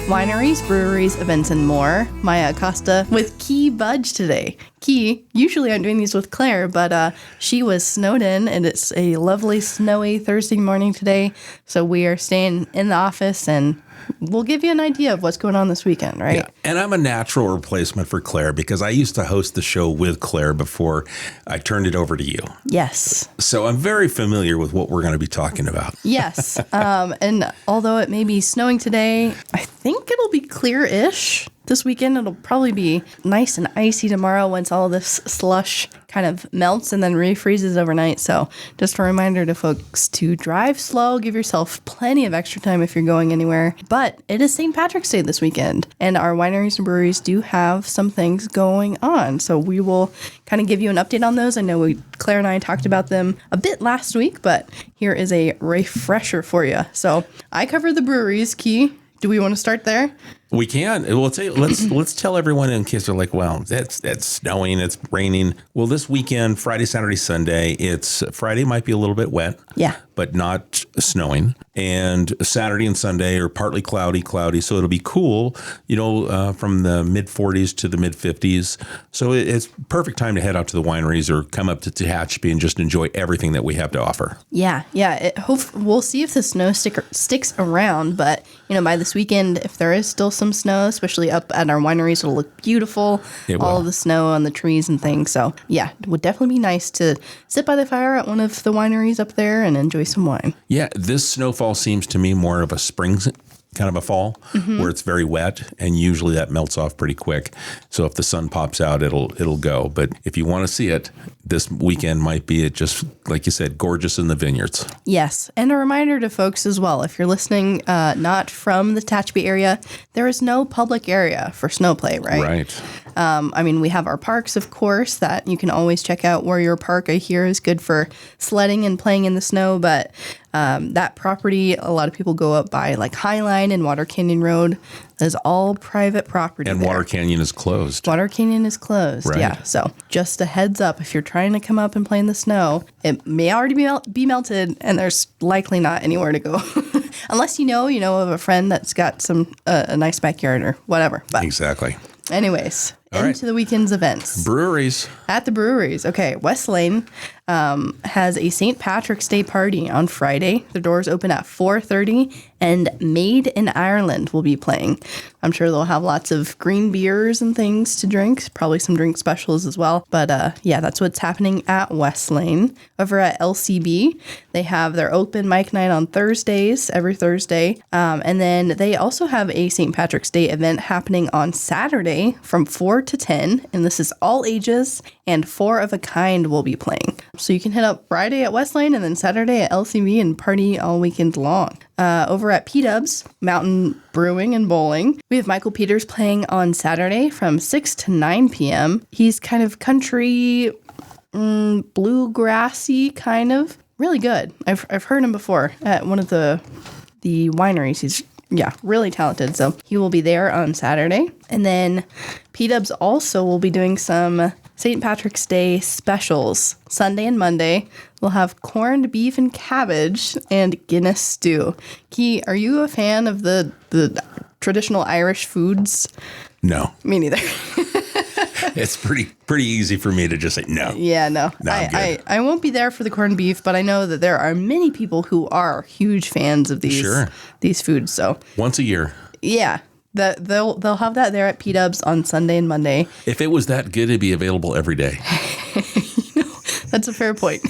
Wineries, breweries, events, and more. Maya Acosta with Key Budge today. Key, usually I'm doing these with Claire, but she was snowed in, and it's a lovely snowy Thursday morning today. So we are staying in the office, and we'll give you an idea of what's going on this weekend, right? Yeah, and I'm a natural replacement for Claire because I used to host the show with Claire before I turned it over to you. Yes. So I'm very familiar with what we're going to be talking about. Yes. And although it may be snowing today, I think it'll be clear-ish this weekend. It'll probably be nice and icy tomorrow once all this slush kind of melts and then refreezes overnight. So just a reminder to folks to drive slow, give yourself plenty of extra time if you're going anywhere. But it is St. Patrick's Day this weekend, and our wineries and breweries do have some things going on. So we will kind of give you an update on those. I know Claire and I talked about them a bit last week, but here is a refresher for you. So I cover the breweries. Key, do we want to start there? We can. Well, let's tell everyone in case they're like, well, that's snowing, it's raining. Well, this weekend, Friday, Saturday, Sunday, Friday might be a little bit wet. Yeah. But not snowing. And Saturday and Sunday are partly cloudy. So it'll be cool, from the mid 40s to the mid 50s. So it's perfect time to head out to the wineries or come up to Tehachapi and just enjoy everything that we have to offer. Yeah. We'll see if the snow sticks around. But, by this weekend, if there is still some snow, especially up at our wineries, it'll look beautiful. It will. All of the snow on the trees and things. So, yeah, it would definitely be nice to sit by the fire at one of the wineries up there and enjoy some wine. Yeah, this snowfall seems to me more of a spring kind of a fall where it's very wet, and usually that melts off pretty quick. So if the sun pops out, it'll go. But if you want to see it, this weekend might be just, like you said, gorgeous in the vineyards. Yes. And a reminder to folks as well, if you're listening not from the Tehachapi area, there is no public area for snowplay, right? Right. We have our parks, of course, that you can always check out. Warrior Park, I hear, is good for sledding and playing in the snow, but that property, a lot of people go up by like Highline and Water Canyon Road. That is all private property. And there. Water Canyon is closed. Water Canyon is closed, right. Yeah. So just a heads up, if you're trying to come up and play in the snow, it may already be melted, and there's likely not anywhere to go. Unless you know of a friend that's got some a nice backyard or whatever. But exactly. Anyways, all into right. the weekend's events. Breweries. At the breweries. Okay, West Lane has a St. Patrick's Day party on Friday. The doors open at 4:30, and Made in Ireland will be playing. I'm sure they'll have lots of green beers and things to drink, probably some drink specials as well. But that's what's happening at West Lane. Over at LCB, they have their open mic night on Thursdays, every Thursday. And then they also have a St. Patrick's Day event happening on Saturday from 4 to 10. And this is all ages, and Four of a Kind will be playing. So you can hit up Friday at West Lane and then Saturday at LCB and party all weekend long. Over at P-Dubs, Mountain Brewing and Bowling, we have Michael Peters playing on Saturday from 6 to 9 p.m. He's kind of country, bluegrassy kind of. Really good. I've heard him before at one of the wineries. He's really talented. So he will be there on Saturday. And then P-Dubs also will be doing some St. Patrick's Day specials. Sunday and Monday, we'll have corned beef and cabbage and Guinness stew. Key, are you a fan of the traditional Irish foods? No. Me neither. It's pretty easy for me to just say no. Yeah, no. I won't be there for the corned beef, but I know that there are many people who are huge fans of these foods. So once a year. Yeah. They'll have that there at P-Dubs on Sunday and Monday. If it was that good, it'd be available every day. That's a fair point.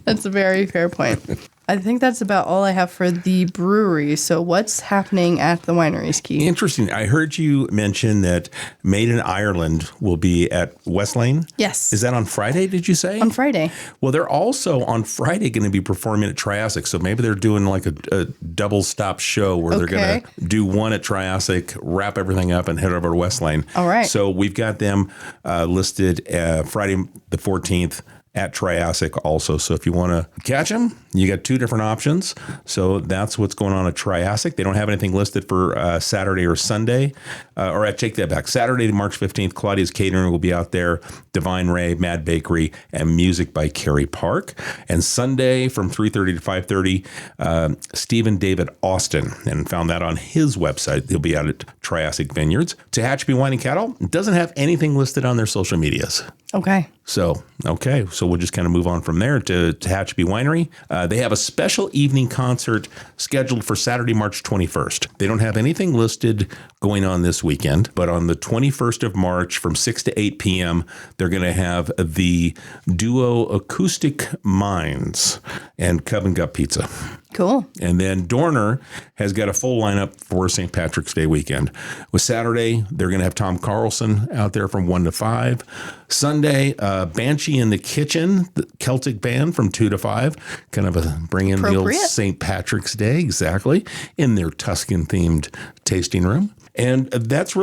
That's a very fair point. I think that's about all I have for the brewery. So what's happening at the wineries, Keith? Interesting. I heard you mention that Made in Ireland will be at West Lane. Yes. Is that on Friday, did you say? On Friday. Well, they're also on Friday going to be performing at Triassic. So maybe they're doing like a double stop show where they're going to do one at Triassic, wrap everything up, and head over to West Lane. All right. So we've got them listed Friday the 14th at Triassic also. So if you want to catch them, you got two different options. So that's what's going on at Triassic. They don't have anything listed for Saturday or Sunday. Or I take that back. Saturday, March 15th, Claudia's Catering will be out there. Divine Ray, Mad Bakery, and music by Carrie Park. And Sunday from 3:30 to 5:30, Stephen David Austin, and found that on his website. He'll be out at Triassic Vineyards. Tehachapi Wine and Cattle doesn't have anything listed on their social medias. Okay. So we'll just kind of move on from there to Tehachapi Winery. They have a special evening concert scheduled for Saturday, March 21st. They don't have anything listed going on this weekend, but on the 21st of March from 6 to 8 p.m., they're going to have the duo Acoustic Minds and Cub and Gut Pizza. Cool. And then Dorner has got a full lineup for St. Patrick's Day weekend. With Saturday, they're going to have Tom Carlson out there from 1 to 5. Sunday, Banshee in the Kitchen, the Celtic band from 2 to 5. Kind of bring in the old St. Patrick's Day, exactly, in their Tuscan-themed tasting room. And that's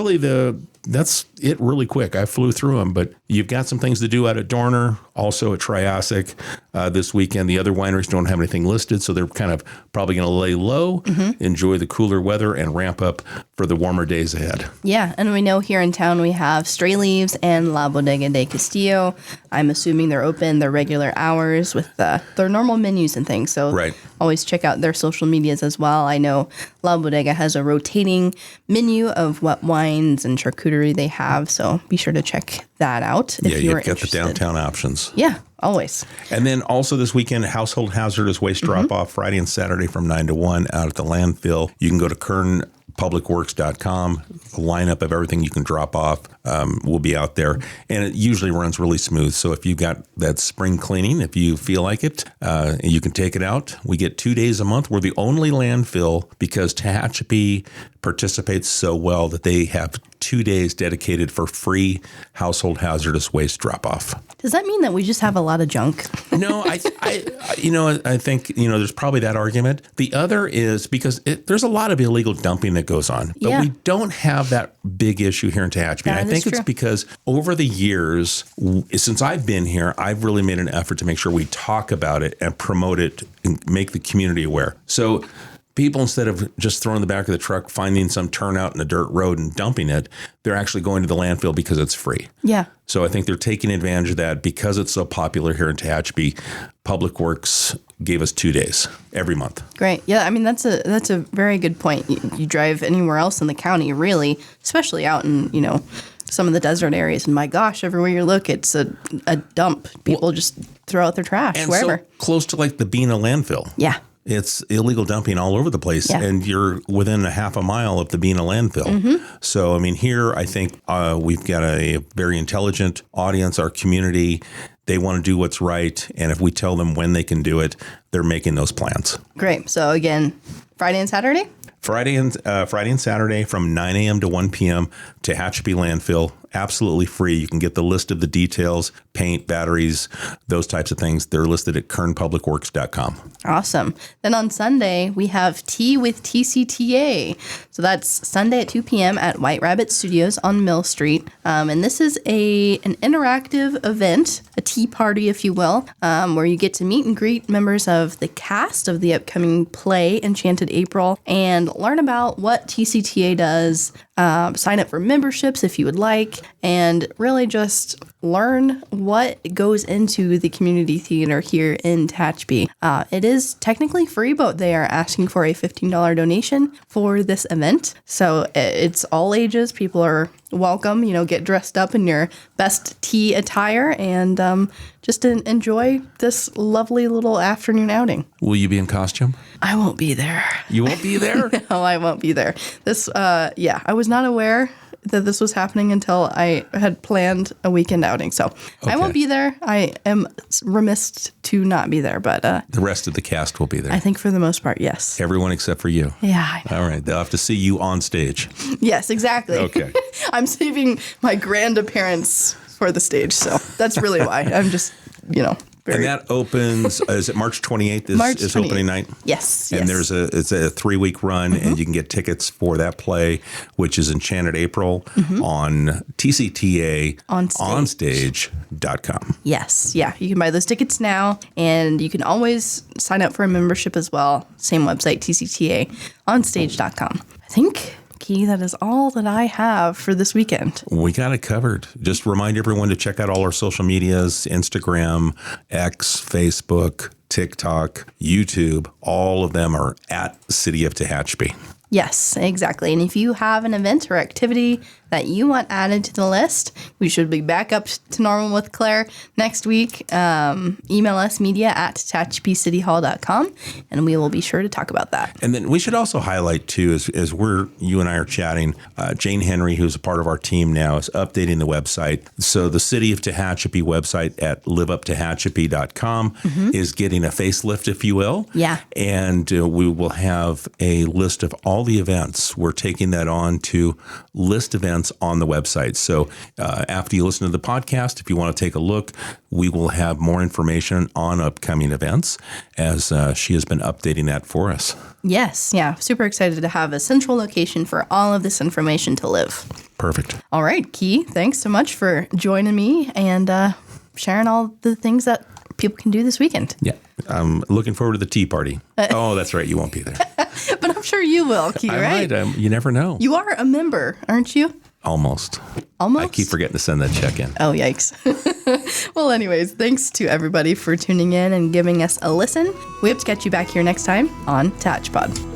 it really quick. I flew through them, but you've got some things to do out at Dorner, also at Triassic this weekend. The other wineries don't have anything listed, so they're kind of probably going to lay low, enjoy the cooler weather, and ramp up for the warmer days ahead. Yeah, and we know here in town we have Stray Leaves and La Bodega de Castillo. I'm assuming they're open their regular hours with their normal menus and things, so always check out their social medias as well. I know La Bodega has a rotating menu of what wines and charcuterie they have, so be sure to check that out if you're interested. You've got the downtown options. Yeah, always. And then also this weekend, household hazardous waste drop-off Friday and Saturday from 9 to 1 out at the landfill. You can go to kernpublicworks.com. The lineup of everything you can drop off will be out there. And it usually runs really smooth. So if you've got that spring cleaning, if you feel like it, you can take it out. We get 2 days a month. We're the only landfill because Tehachapi participates so well that they have 2 days dedicated for free household hazardous waste drop-off. Does that mean that we just have a lot of junk? No, I think, there's probably that argument. The other is because there's a lot of illegal dumping that goes on, but we don't have that big issue here in Tehachapi. And I think it's because over the years, since I've been here, I've really made an effort to make sure we talk about it and promote it and make the community aware. So people, instead of just throwing the back of the truck, finding some turnout in a dirt road and dumping it, they're actually going to the landfill because it's free. Yeah. So I think they're taking advantage of that because it's so popular here in Tehachapi. Public Works gave us 2 days every month. Great. Yeah, I mean, that's a very good point. You drive anywhere else in the county, really, especially out in, some of the desert areas. And my gosh, everywhere you look, it's a dump. People just throw out their trash and wherever. So close to like the Bena landfill. Yeah. It's illegal dumping all over the place, and you're within a half a mile of the Bena landfill. Mm-hmm. So, I mean, here I think we've got a very intelligent audience, our community. They want to do what's right, and if we tell them when they can do it, they're making those plans. Great. So, again, Friday and Saturday? Friday and Saturday from 9 a.m. to 1 p.m. Tehachapi landfill. Absolutely free. You can get the list of the details, paint, batteries, those types of things. They're listed at kernpublicworks.com. Awesome. Then on Sunday, we have Tea with TCTA. So that's Sunday at 2 p.m. at White Rabbit Studios on Mill Street. And this is an interactive event, a tea party, if you will, where you get to meet and greet members of the cast of the upcoming play, Enchanted April, and learn about what TCTA does, sign up for memberships if you would like, and really just learn what goes into the community theater here in Tehachapi. It is technically free, but they are asking for a $15 donation for this event. So it's all ages. People are welcome, get dressed up in your best tea attire and just enjoy this lovely little afternoon outing. Will you be in costume? I won't be there. You won't be there? No, I won't be there. I was not aware that this was happening until I had planned a weekend outing. So I won't be there. I am remiss to not be there, but the rest of the cast will be there. I think for the most part, yes. Everyone except for you. Yeah, I know. All right. They'll have to see you on stage. Yes, exactly. Okay. I'm saving my grand appearance for the stage. So that's really why. I'm just, And that opens, is it March 28th is opening night? Yes. And it's a 3-week run, and you can get tickets for that play, which is Enchanted April on TCTA.onstage.com. Yes. Yeah. You can buy those tickets now, and you can always sign up for a membership as well. Same website, TCTAonstage.com. I think, Key, that is all that I have for this weekend. We got it covered. Just remind everyone to check out all our social medias, Instagram, X, Facebook, TikTok, YouTube. All of them are at City of Tehachapi. Yes, exactly. And if you have an event or activity that you want added to the list, we should be back up to normal with Claire next week. Email us media@TehachapiCityHall.com, and we will be sure to talk about that. And then we should also highlight, too, as you and I are chatting, Jane Henry, who's a part of our team now, is updating the website. So the City of Tehachapi website at liveuptehachapi.com is getting a facelift, if you will. Yeah. And we will have a list of all the events. We're taking that on to list events on the website. So after you listen to the podcast, if you want to take a look, we will have more information on upcoming events as she has been updating that for us. Yes. Yeah. Super excited to have a central location for all of this information to live. Perfect. All right, Key, thanks so much for joining me and sharing all the things that people can do this weekend. Yeah. I'm looking forward to the tea party. Oh, that's right. You won't be there. But I'm sure you will, Key, right? I might. You never know. You are a member, aren't you? Almost. Almost? I keep forgetting to send that check in. Oh, yikes. Well, anyways, thanks to everybody for tuning in and giving us a listen. We hope to catch you back here next time on Tehachapi.